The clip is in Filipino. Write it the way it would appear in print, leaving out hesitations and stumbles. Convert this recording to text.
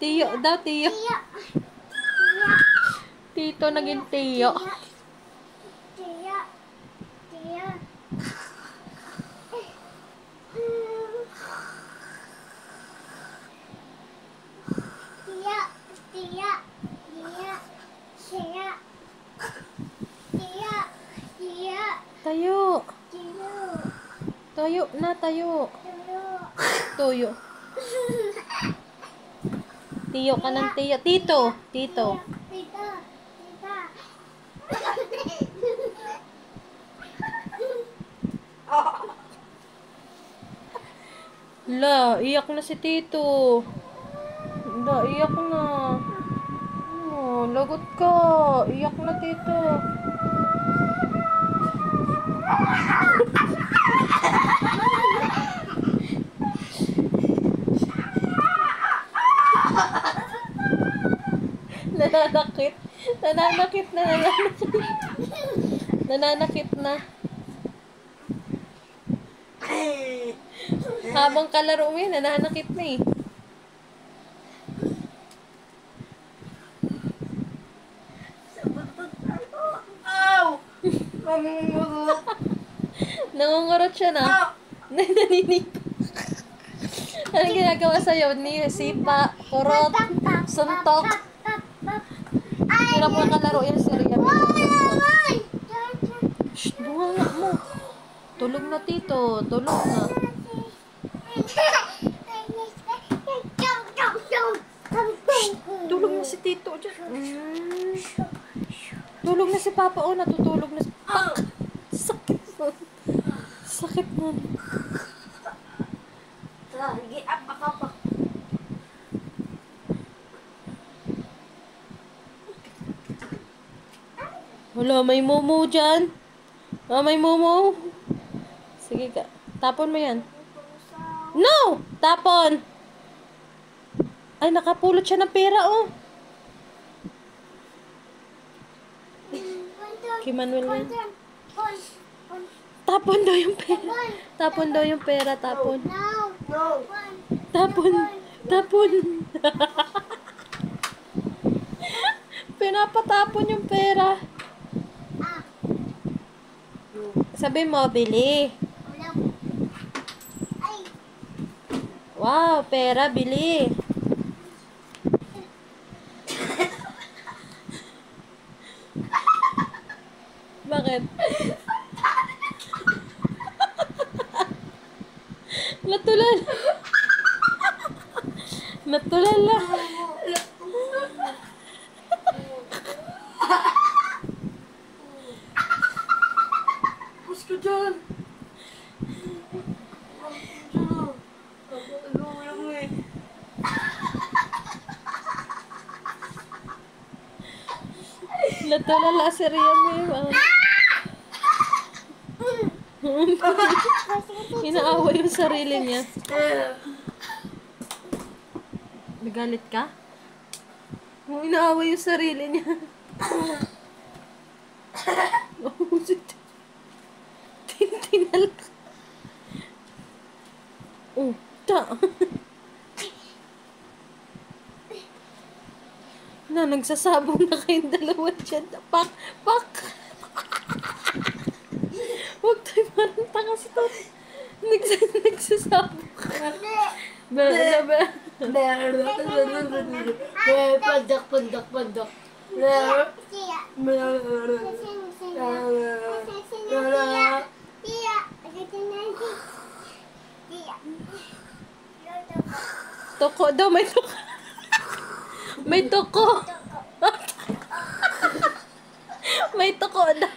Tiyo daw, tiyo. Tiyo. Tito naging tiyo. Tiyo. Tiyo. Tiyo. Tiyo. Tiyo. Tiyo. Tiyo. Tiyo. Tayo. Tiyo. Tayo na, tayo. Tiyo. Tuyo. Tiyo ka ng tiyo. Tito. Tito. Tito. Tita. La, iyak na si Tito. La, iyak na. Oh, lagot ka. Iyak na, Tito. Nananakit. Nananakit na, nananakit. Nananakit na. Habang kalaro mo yun, nananakit na eh. Nangungurot siya na. Naninig. Anong ginagawa sa'yo? Sipa, kurot, suntok. Hirap mo kalaro yan, Syria. Shh, bunga mo. Tulog na, Tito. Tulog na. Tulog na si Tito. Tulog na si Papa. Oh, natutulog na si Papa. Sakit mo. Sakit mo. Wala, may momo dyan. Ah, may momo. Sige ka. Tapon mo yan. No! Tapon! Ay, nakapulot siya ng pera, oh. Kay Manuel yan. Tapon daw yung pera. Tapon daw yung pera, tapon. Tapon. Tapon. Pinapatapon yung pera. Sabi mo, bili. Wow, pera, bili. Bakit? Natulan. Natulan lang. Gusto dyan. Natulan lang si Rian mo yung inaawa yung sarili niya. Nagalit ka? Inaawa yung sarili niya. Oh, tintinal ka. Oh, ta. Na, nagsasabong na kayong dalawa dyan. Pak! Pak! Huwag tayo parang tanga si Tot. Nagsasabong ka. Pandak. Toko daw, may toko. May toko. May toko daw.